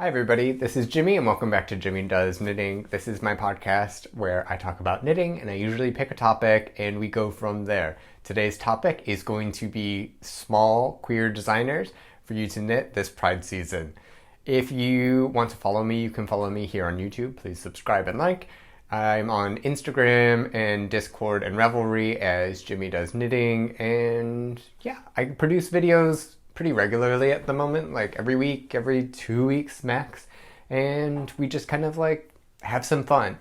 Hi everybody, this is Jimmy and welcome back to Jimmy Does Knitting. This is my podcast where I talk about knitting and I usually pick a topic and we go from there. Today's topic is going to be small queer designers for you to knit this Pride season. If you want to follow me, you can follow me here on YouTube. Please subscribe and like. I'm on Instagram and Discord and Revelry as Jimmy Does Knitting, and yeah, I produce videos pretty regularly at the moment, like every week, every 2 weeks max, and we just kind of like have some fun.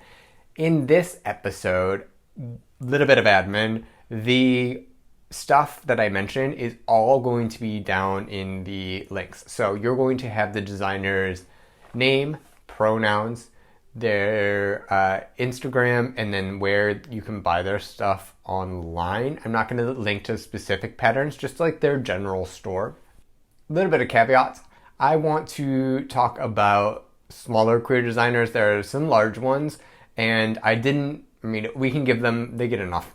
In this episode, little bit of admin, the stuff that I mentioned is all going to be down in the links. So you're going to have the designer's name, pronouns, their Instagram, and then where you can buy their stuff online. I'm not going to link to specific patterns, just like their general store. A little bit of caveats. I want to talk about smaller queer designers. There are some large ones, and we can give them, they get enough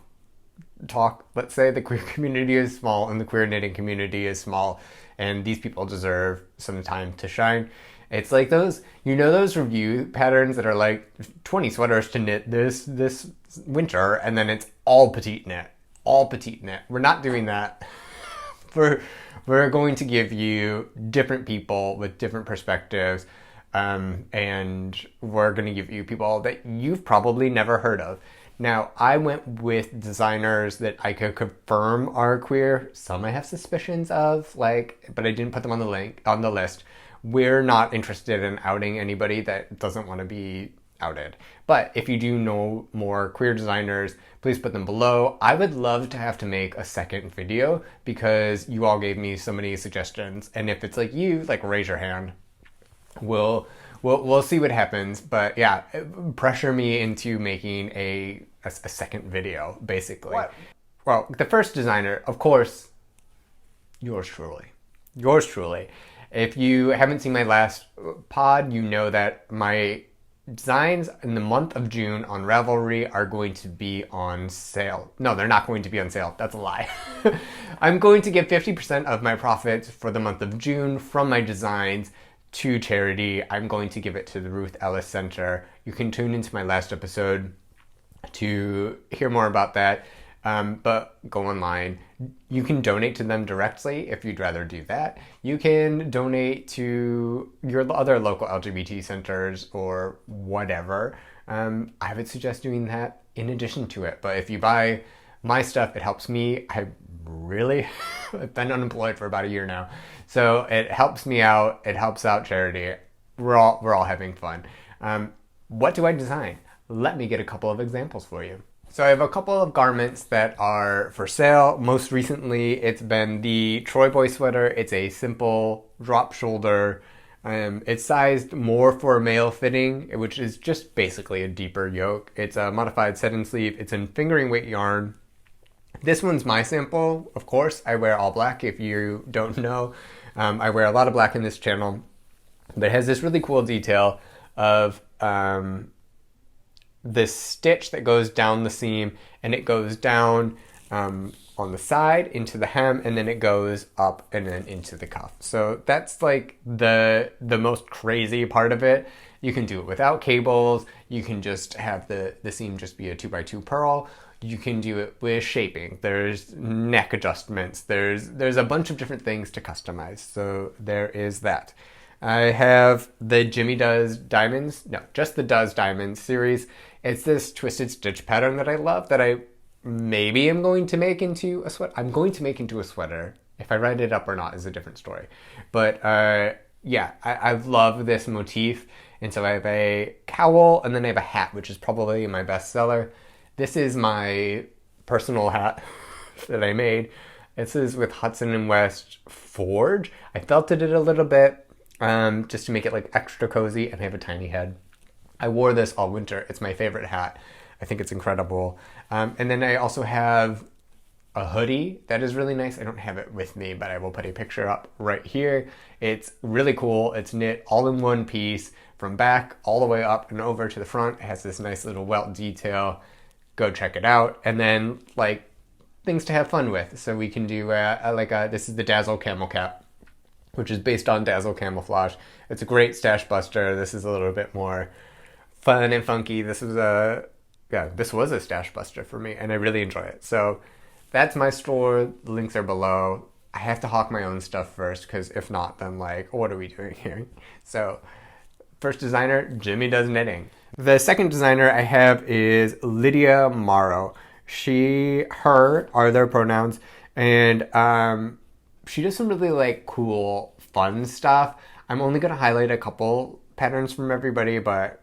talk. Let's say the queer community is small and the queer knitting community is small, and these people deserve some time to shine. It's like those review patterns that are like 20 sweaters to knit this winter, and then it's all petite knit. We're not doing that. We're going to give you different people with different perspectives, and we're going to give you people that you've probably never heard of. Now, I went with designers that I could confirm are queer. Some I have suspicions of, but I didn't put them on the list. We're not interested in outing anybody that doesn't want to be outed. But if you do know more queer designers, please put them below. I would love to have to make a second video because you all gave me so many suggestions. And if it's like you, raise your hand. We'll see what happens. But yeah, pressure me into making a second video, basically. What? Well, the first designer, of course, yours truly. If you haven't seen my last pod, you know that my designs in the month of June on Ravelry are going to be on sale. No, they're not going to be on sale. That's a lie. I'm going to give 50% of my profits for the month of June from my designs to charity. I'm going to give it to the Ruth Ellis Center. You can tune into my last episode to hear more about that. But go online. You can donate to them directly if you'd rather do that. You can donate to your other local LGBT centers or whatever. I would suggest doing that in addition to it. But if you buy my stuff, it helps me. I've been unemployed for about a year now. So it helps me out. It helps out charity. We're all having fun. What do I design? Let me get a couple of examples for you. So I have a couple of garments that are for sale. Most recently, it's been the Troy Boy sweater. It's a simple drop shoulder. It's sized more for male fitting, which is just basically a deeper yoke. It's a modified set-in sleeve. It's in fingering weight yarn. This one's my sample. Of course, I wear all black. If you don't know, I wear a lot of black in this channel. But it has this really cool detail of this stitch that goes down the seam, and it goes down on the side into the hem, and then it goes up and then into the cuff. So that's like the most crazy part of it. You can do it without cables. You can just have the seam just be a 2x2 purl. You can do it with shaping. There's neck adjustments. There's a bunch of different things to customize. So there is that. I have the Jimmy Does Diamonds. No, just the Does Diamonds series. It's this twisted stitch pattern that I love that I maybe am going to make into a sweater. I'm going to make into a sweater. If I write it up or not is a different story. But yeah, I love this motif. And so I have a cowl and then I have a hat, which is probably my best seller. This is my personal hat that I made. This is with Hudson & West Forge. I felted it a little bit. Just to make it extra cozy, and I have a tiny head. I wore this all winter. It's my favorite hat. I think it's incredible. And then I also have a hoodie that is really nice. I don't have it with me, but I will put a picture up right here. It's really cool. It's knit all in one piece from back all the way up and over to the front. It has this nice little welt detail. Go check it out. And then things to have fun with. So we can do this is the Dazzle camel cap. which is based on Dazzle Camouflage. It's a great stash buster. This is a little bit more fun and funky. This was a stash buster for me, and I really enjoy it. So that's my store. The links are below. I have to hawk my own stuff first, because if not, then like, what are we doing here? So first designer, Jimmy Does Knitting. The second designer I have is Lydia Morrow. She, her are their pronouns, and she does some really like cool, fun stuff. I'm only going to highlight a couple patterns from everybody, but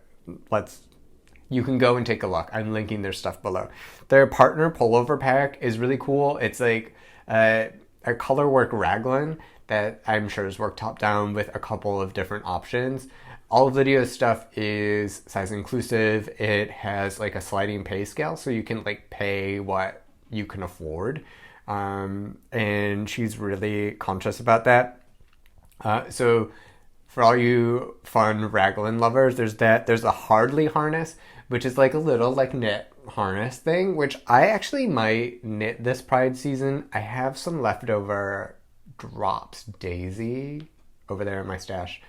you can go and take a look. I'm linking their stuff below. Their partner pullover pack is really cool. It's like a color work raglan that I'm sure is worked top down with a couple of different options. All of Lydia's stuff is size inclusive. It has like a sliding pay scale, so you can like pay what you can afford. And she's really conscious about that. So for all you fun raglan lovers, there's a Hardly harness, which is like a little like knit harness thing, which I actually might knit this Pride season. I have some leftover Drops Daisy over there in my stash,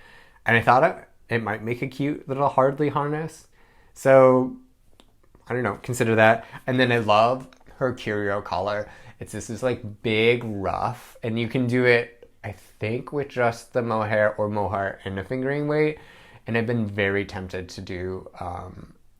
and I thought it might make a cute little Hardly harness. So I don't know, consider that. And then I love her curio collar. This is like big ruff, and you can do it, I think, with just the mohair or mohair and a fingering weight. And I've been very tempted to do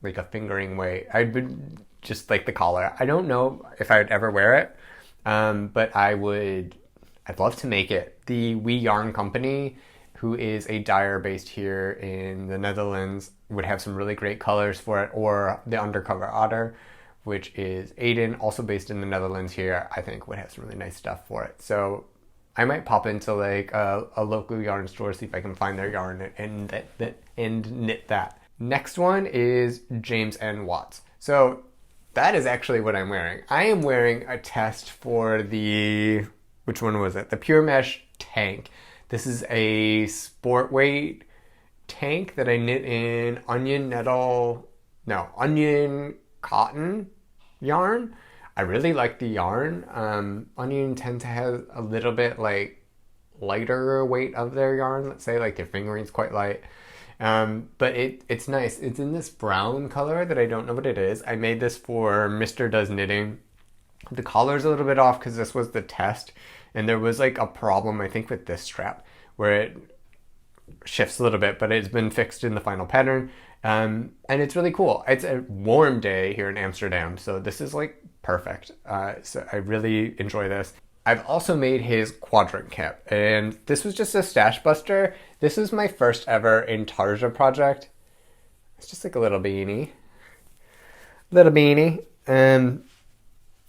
like a fingering weight. I've been just like the collar. I don't know if I'd ever wear it, but I'd love to make it. The We Yarn Company, who is a dyer based here in the Netherlands, would have some really great colors for it, or the Undercover Otter, which is Aiden, also based in the Netherlands here, I think would have some really nice stuff for it. So I might pop into like a local yarn store, see if I can find their yarn and knit that. Next one is James N. Watts. So that is actually what I'm wearing. I am wearing a test for which one was it? The Pure Mesh tank. This is a sport weight tank that I knit in onion cotton yarn. I really like the yarn. Onion tend to have a little bit like lighter weight of their yarn. Let's say like their fingering's quite light. But it's nice. It's in this brown color that I don't know what it is. I made this for Mr. Does Knitting. The collar's a little bit off because this was the test, and there was like a problem, I think, with this strap where it shifts a little bit, but it's been fixed in the final pattern. And it's really cool. It's a warm day here in Amsterdam, so this is like perfect. So I really enjoy this. I've also made his quadrant cap, and this was just a stash buster. This is my first ever Intarsia project. It's just like a little beanie.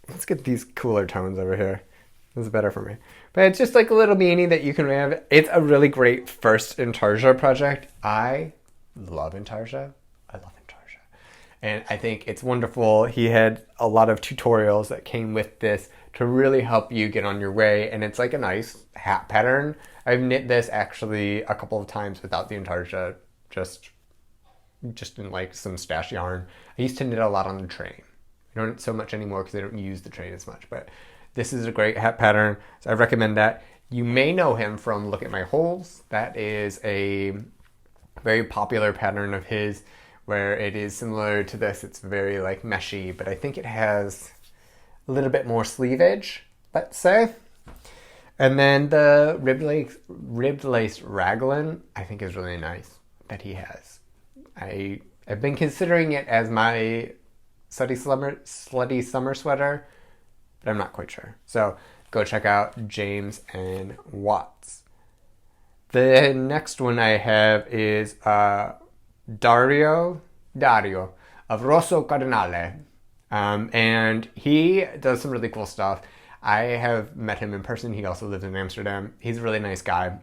Let's get these cooler tones over here. This is better for me. But it's just like a little beanie that you can have. It's a really great first Intarsia project. I love Intarsia. And I think it's wonderful. He had a lot of tutorials that came with this to really help you get on your way. And it's like a nice hat pattern. I've knit this actually a couple of times without the Intarsia, just in like some stash yarn. I used to knit a lot on the train. I don't so much anymore because I don't use the train as much, but this is a great hat pattern, so I recommend that. You may know him from Look at My Holes. That is a very popular pattern of his where it is similar to this. It's very like meshy, but I think it has a little bit more sleevage, let's say. And then the ribbed lace raglan, I think is really nice that he has. I've been considering it as my slutty summer sweater, but I'm not quite sure. So go check out James and Watts. The next one I have is Dario of Rosso Cardinale. And he does some really cool stuff. I have met him in person. He also lives in Amsterdam. He's a really nice guy.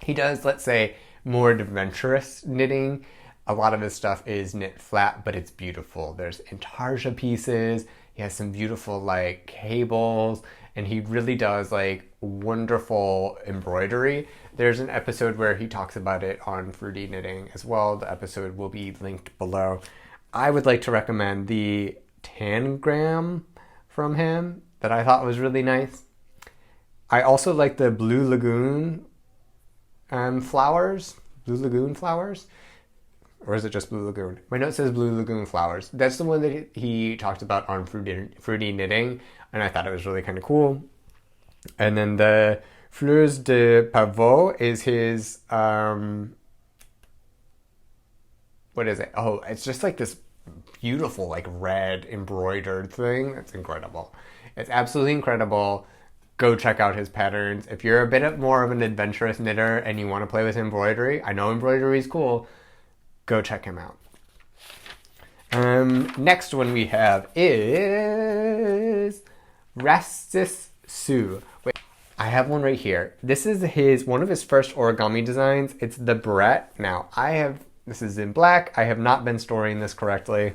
He does, let's say, more adventurous knitting. A lot of his stuff is knit flat, but it's beautiful. There's intarsia pieces. He has some beautiful like cables, and he really does like wonderful embroidery. There's an episode where he talks about it on Fruity Knitting as well. The episode will be linked below. I would like to recommend the Tangram from him that I thought was really nice. I also like the Blue Lagoon flowers, Blue Lagoon flowers. Or is it just Blue Lagoon? My note says Blue Lagoon flowers. That's the one that he talked about on fruity knitting, and I thought it was really kind of cool. And then the Fleurs de Pavot is his, what is it? Oh, it's just like this beautiful, like red embroidered thing. It's incredible. It's absolutely incredible. Go check out his patterns. If you're a bit more of an adventurous knitter and you want to play with embroidery, I know embroidery is cool. Go check him out. Next one we have is Rastus Hsu. I have one right here. This is one of his first origami designs. It's the Brett. Now, this is in black. I have not been storing this correctly.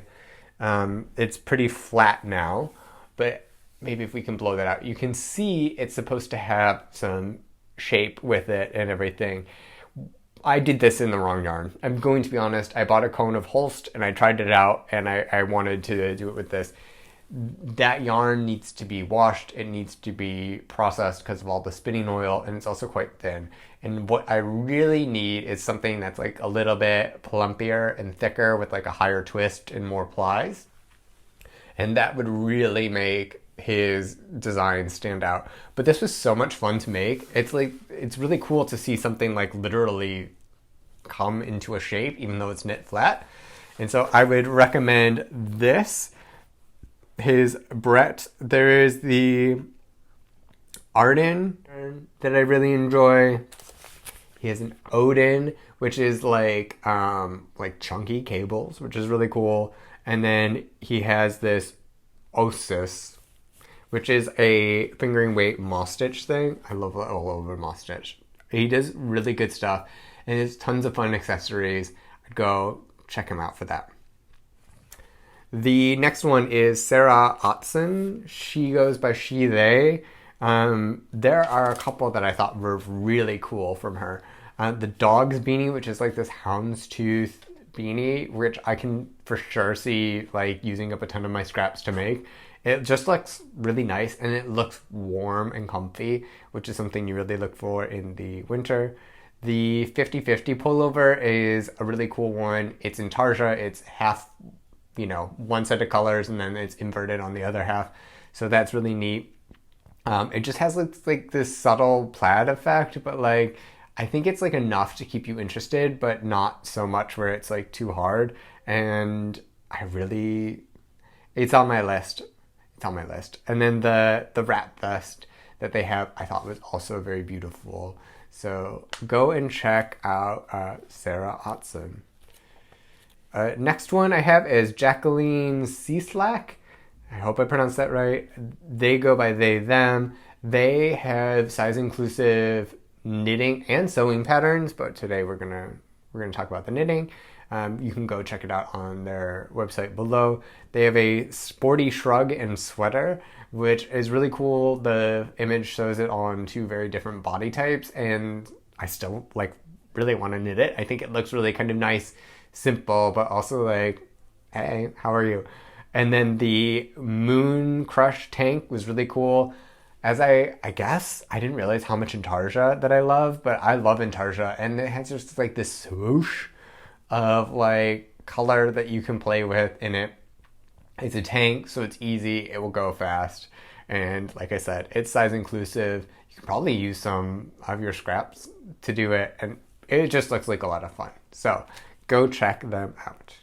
It's pretty flat now, but maybe if we can blow that out, you can see it's supposed to have some shape with it and everything. I did this in the wrong yarn. I'm going to be honest. I bought a cone of Holst and I tried it out and I wanted to do it with this. That yarn needs to be washed. It needs to be processed because of all the spinning oil, and it's also quite thin. And what I really need is something that's like a little bit plumpier and thicker with like a higher twist and more plies. And that would really make his design stand out. But this was so much fun to make. It's really cool to see something like literally come into a shape even though it's knit flat. And so I would recommend this, his Brett. There is the Arden that I really enjoy. He has an Odin, which is like chunky cables, which is really cool. And then he has this Osis, which is a fingering weight moss stitch thing. I love all over moss stitch. He does really good stuff, and there's tons of fun accessories. I'd go check him out for that. The next one is Sara Ottosson. She goes by she, they. There are a couple that I thought were really cool from her. The dog's beanie, which is like this houndstooth beanie, which I can for sure see like using up a ton of my scraps to make. It just looks really nice and it looks warm and comfy, which is something you really look for in the winter. The 50-50 pullover is a really cool one. It's in tarja. It's half, one set of colors and then it's inverted on the other half. So that's really neat. It just has like this subtle plaid effect, but like I think it's like enough to keep you interested, but not so much where it's like too hard. And it's on my list. It's on my list. And then the wrap vest that they have, I thought was also very beautiful. So go and check out Sara Ottosson. Next one I have is Jacqueline Cieslak. I hope I pronounced that right. They go by they, them. They have size inclusive knitting and sewing patterns, but today we're gonna talk about the knitting. You can go check it out on their website below. They have a sporty shrug and sweater, which is really cool. The image shows it on two very different body types, and I still really want to knit it. I think it looks really kind of nice, simple, but also hey, how are you? And then the Moon Crush tank was really cool. As I guess, I didn't realize how much intarsia that I love, but I love intarsia, and it has just like this swoosh of color that you can play with in it. It's a tank, so it's easy, it will go fast, and like I said, it's size inclusive. You can probably use some of your scraps to do it, and it just looks like a lot of fun. So go check them out.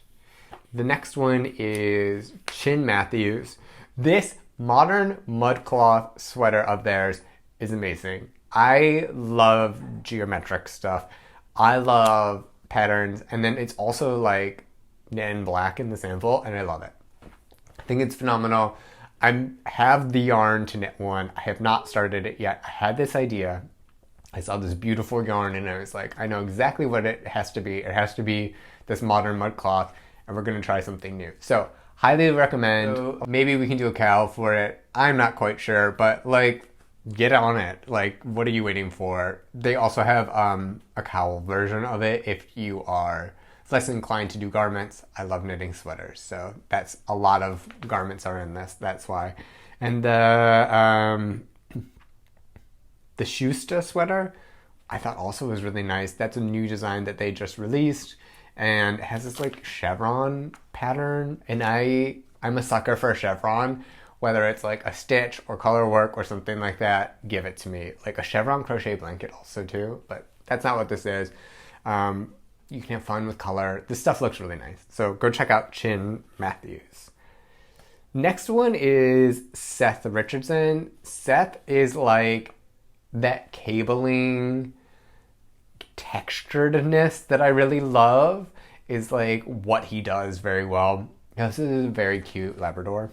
The next one is Chin Mathews. This modern mudcloth sweater of theirs is amazing. I love geometric stuff. I love patterns, and then it's also knit in black in the sample, and I love it. I think it's phenomenal. I have the yarn to knit one. I have not started it yet. I had this idea. I saw this beautiful yarn and I was like, I know exactly what it has to be. It has to be this modern mudcloth, and we're going to try something new. So highly recommend. Maybe we can do a cowl for it. I'm not quite sure, but get on it. What are you waiting for? They also have a cowl version of it if you are less inclined to do garments. I love knitting sweaters, so that's a lot of garments are in this. That's why. And the Schuster sweater I thought also was really nice. That's a new design that they just released, and it has this like chevron pattern, and I'm a sucker for a chevron. Whether it's like a stitch or color work or something like that, give it to me. Like a chevron crochet blanket also too, but that's not what this is. You can have fun with color. This stuff looks really nice. So go check out Chin Mathews. Next one is Seth Richardson. Seth is like that cabling texturedness that I really love, is like what he does very well. This is a very cute Labrador.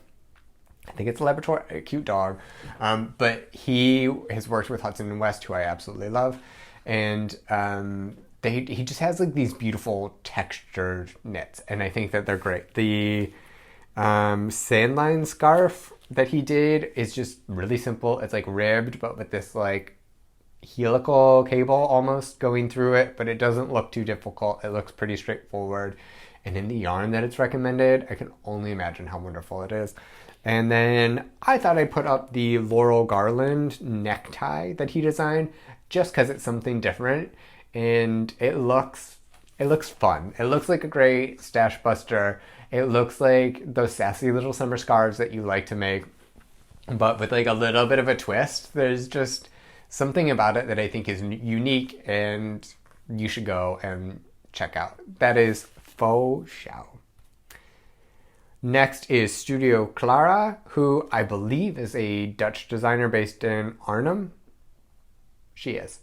I think it's a Labrador, a cute dog. But he has worked with Hudson and West, who I absolutely love. And he just has like these beautiful textured knits. And I think that they're great. The sandline scarf that he did is just really simple. It's like ribbed, but with this like helical cable almost going through it. But it doesn't look too difficult. It looks pretty straightforward. And in the yarn that it's recommended, I can only imagine how wonderful it is. And then I thought I'd put up the Laurel Garland necktie that he designed, just because it's something different, and it looks fun. It looks like a great stash buster. It looks like those sassy little summer scarves that you like to make, but with like a little bit of a twist. There's just something about it that I think is unique, and you should go and check out. That is Faux Xiao. Next is Studio Klara, who I believe is a Dutch designer based in Arnhem. She is.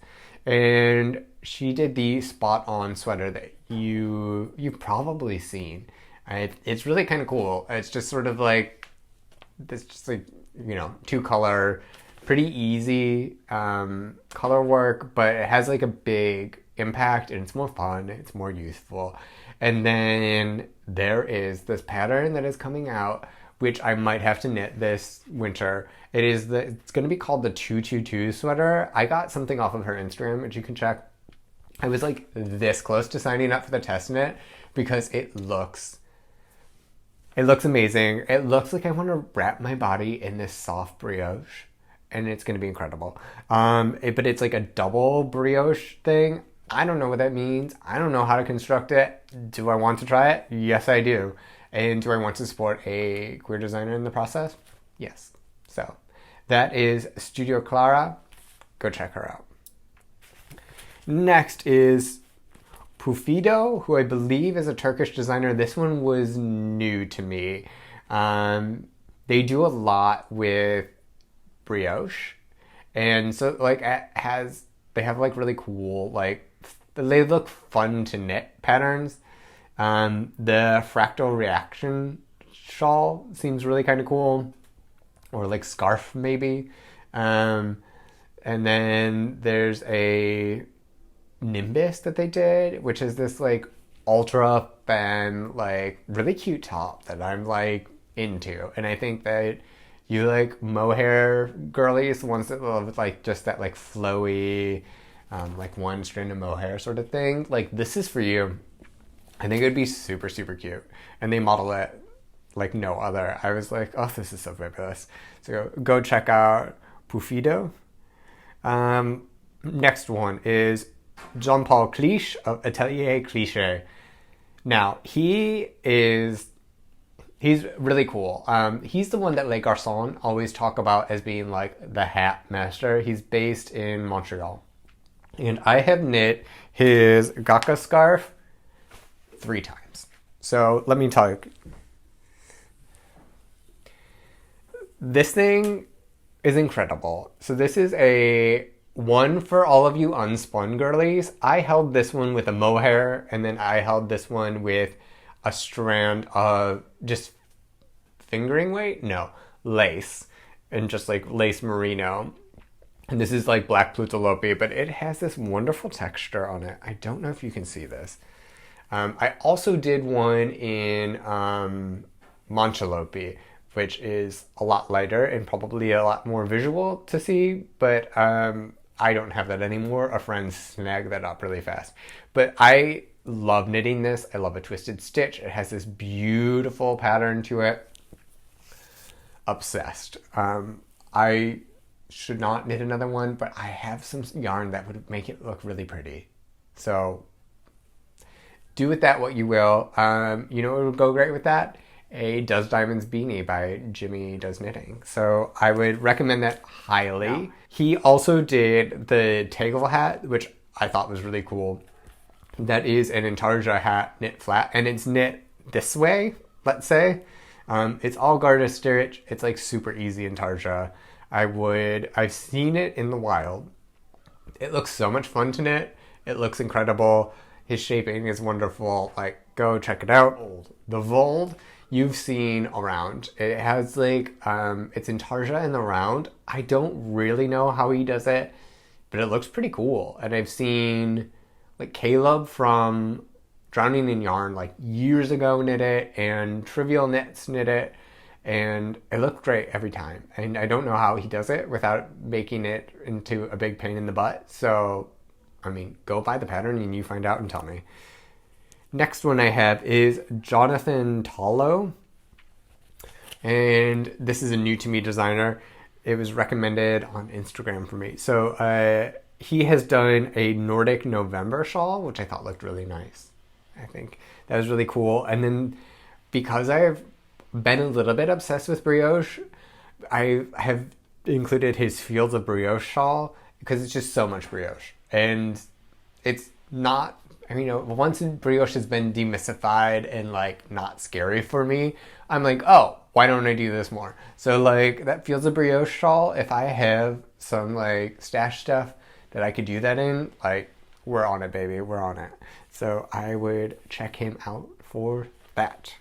And she did the spot-on sweater that you've probably seen. It's really kind of cool. It's just sort of like, this just like, two-color, pretty easy color work, but it has like a big impact, and it's more fun, it's more youthful. And then there is this pattern that is coming out, which I might have to knit this winter. It's going to be called the 222 sweater. I got something off of her Instagram, which you can check. I was like this close to signing up for the test knit because it looks amazing. It looks like I want to wrap my body in this soft brioche, and it's going to be incredible. But it's like a double brioche thing. I don't know what that means. I don't know how to construct it. Do I want to try it? Yes, I do. And do I want to support a queer designer in the process? Yes. So that is Studio Klara. Go check her out. Next is Pufido, who I believe is a Turkish designer. This one was new to me. They do a lot with brioche. And so like they have like really cool, like, they look fun to knit patterns. The fractal reaction shawl seems really kind of cool, or like scarf maybe. And then there's a Nimbus that they did, which is this like ultra thin, like really cute top that I'm like into. And I think that you like mohair girlies, the ones that love like just that like flowy, like one strand of mohair sort of thing. Like, this is for you. I think it would be super, super cute. And they model it like no other. I was like, oh, this is so fabulous. So go check out Pufido. Next one is Jean-Paul Cliche of Atelier Cliche. Now, he's really cool. He's the one that Les Garçons always talk about as being like the hat master. He's based in Montreal. And I have knit his Gaka scarf 3 times. So let me tell you. This thing is incredible. So this is a one for all of you unspun girlies. I held this one with a mohair, and then I held this one with a strand of just fingering weight? No, lace. And just like lace merino. And this is like black plutolopi, but it has this wonderful texture on it. I don't know if you can see this. I also did one in Manchalopi, which is a lot lighter and probably a lot more visual to see, but I don't have that anymore. A friend snagged that up really fast. But I love knitting this. I love a twisted stitch. It has this beautiful pattern to it. Obsessed. should not knit another one, but I have some yarn that would make it look really pretty. So do with that what you will. You know what would go great with that? A Does Diamonds beanie by Jimmy Does Knitting. So I would recommend that highly. Yeah. He also did the Tegel hat, which I thought was really cool. That is an intarsia hat knit flat, and it's knit this way, let's say. It's all garter stitch. It's like super easy intarsia. I've seen it in the wild. It looks so much fun to knit. It looks incredible. His shaping is wonderful. Like, go check it out. The Vold you've seen around. It has like, it's intarsia in the round. I don't really know how he does it, but it looks pretty cool. And I've seen like Caleb from Drowning in Yarn like years ago knit it, and Trivial Knits knit it, and it looked great every time. And I don't know how he does it without making it into a big pain in the butt. So, I mean, go buy the pattern and you find out and tell me. Next one I have is Jonathan Tollow. And this is a new to me designer. It was recommended on Instagram for me. So he has done a Nordic November shawl, which I thought looked really nice. I think that was really cool. And then because I've been a little bit obsessed with brioche, I have included his Fields of Brioche shawl because it's just so much brioche. And it's not, I mean, once brioche has been demystified and like not scary for me, I'm like, oh, why don't I do this more? So like that Fields of Brioche shawl, if I have some like stash stuff that I could do that in, like, we're on it, baby, we're on it. So I would check him out for that.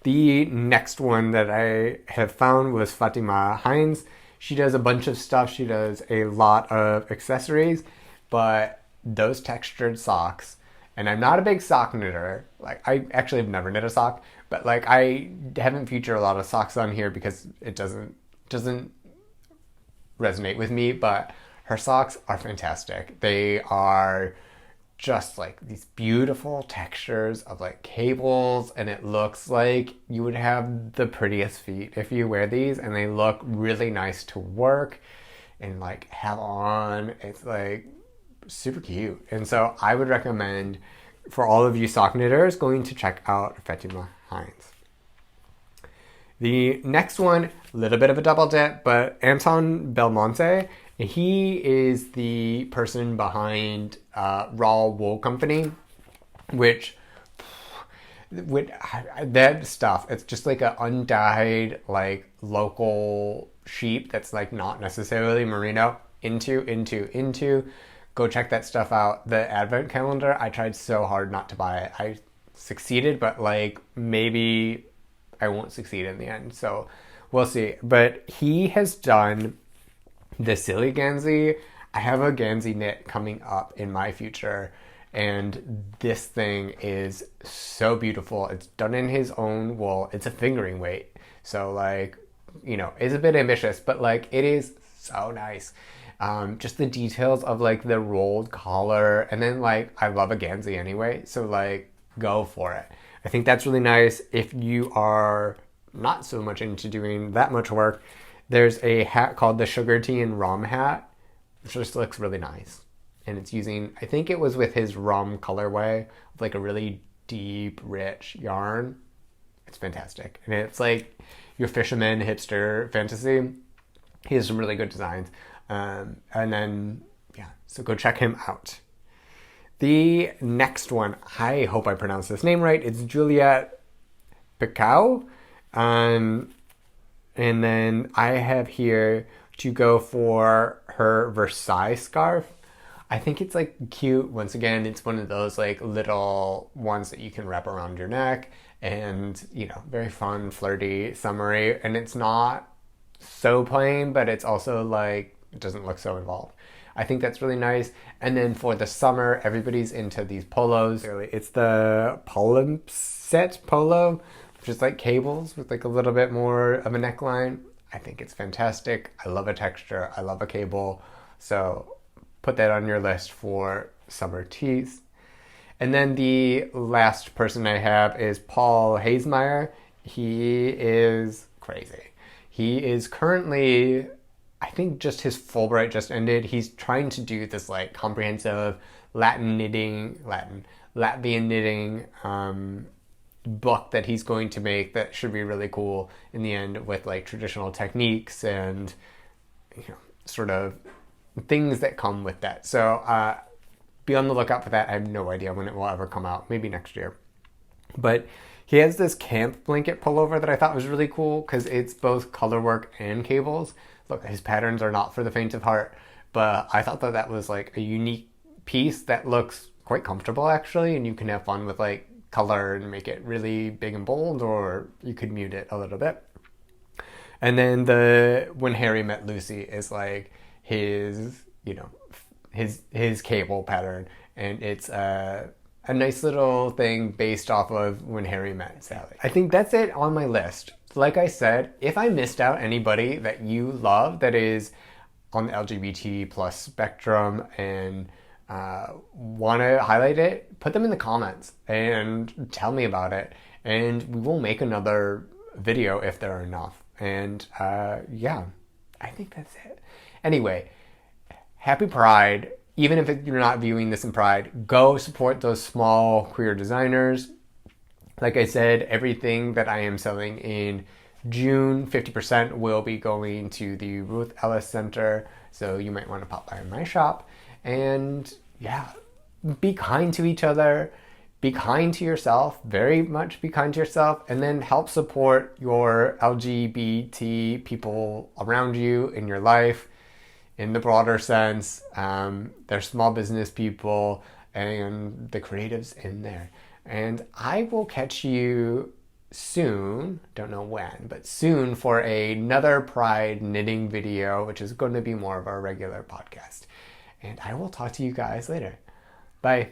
The next one that I have found was Fatimah Hinds. She does a bunch of stuff. She does a lot of accessories, but those textured socks, and I'm not a big sock knitter. Like, I actually have never knit a sock, but like I haven't featured a lot of socks on here because it doesn't resonate with me, but her socks are fantastic. They are just like these beautiful textures of like cables, and it looks like you would have the prettiest feet if you wear these, and they look really nice to work and like have on. It's like super cute. And so I would recommend for all of you sock knitters going to check out Fatimah Hinds. The next one, a little bit of a double dip, but Anton Belmonte. He is the person behind Raw Wool Company, which with that stuff, it's just like an undyed, like local sheep that's like not necessarily merino. Into. Go check that stuff out. The advent calendar, I tried so hard not to buy it. I succeeded, but like maybe I won't succeed in the end. So we'll see. But he has done the Silly Gansey. I have a Gansey knit coming up in my future, and this thing is so beautiful. It's done in his own wool. It's a fingering weight, so like, you know, it's a bit ambitious, but like it is so nice. Just the details of like the rolled collar, and then like I love a Gansey anyway, so like go for it. I think that's really nice. If you are not so much into doing that much work, there's a hat called the Sugar Tea and Rum hat, which just looks really nice. And it's using, I think it was with his rum colorway, like a really deep, rich yarn. It's fantastic. And it's like your fisherman hipster fantasy. He has some really good designs. And then, yeah, so go check him out. The next one, I hope I pronounced this name right. It's Juliet Pecaut. And then I have here to go for her Versailles scarf. I think it's like cute. Once again, it's one of those like little ones that you can wrap around your neck, and you know, very fun, flirty, summery. And it's not so plain, but it's also like, it doesn't look so involved. I think that's really nice. And then for the summer, everybody's into these polos. It's the palimpsest polo, just like cables with like a little bit more of a neckline. I think it's fantastic. I love a texture. I love a cable. So put that on your list for summer tees. And then the last person I have is Paul Hasemeyer. He is crazy. He is currently I think just his Fulbright just ended. He's trying to do this like comprehensive Latvian knitting book that he's going to make that should be really cool in the end, with like traditional techniques and sort of things that come with that. So be on the lookout for that. I have no idea when it will ever come out. Maybe next year. But he has this camp blanket pullover that I thought was really cool because it's both color work and cables. Look, his patterns are not for the faint of heart, but I thought that was like a unique piece that looks quite comfortable actually, and you can have fun with like color and make it really big and bold, or you could mute it a little bit. And then the When Harry Met Lucy is like his cable pattern, and it's a nice little thing based off of When Harry Met Sally. I think that's it on my list. Like I said, if I missed out anybody that you love that is on the LGBT plus spectrum and want to highlight it, put them in the comments and tell me about it, and we will make another video if there are enough. And yeah, I think that's it. Anyway, happy Pride. Even if you're not viewing this in Pride, go support those small queer designers. Like I said, everything that I am selling in June, 50% will be going to the Ruth Ellis Center, so you might want to pop by my shop. And yeah, be kind to each other, be kind to yourself, very much be kind to yourself, and then help support your LGBT people around you in your life in the broader sense. They're small business people and the creatives in there. And I will catch you soon, don't know when, but soon, for another Pride knitting video, which is going to be more of our regular podcast. And I will talk to you guys later. Bye.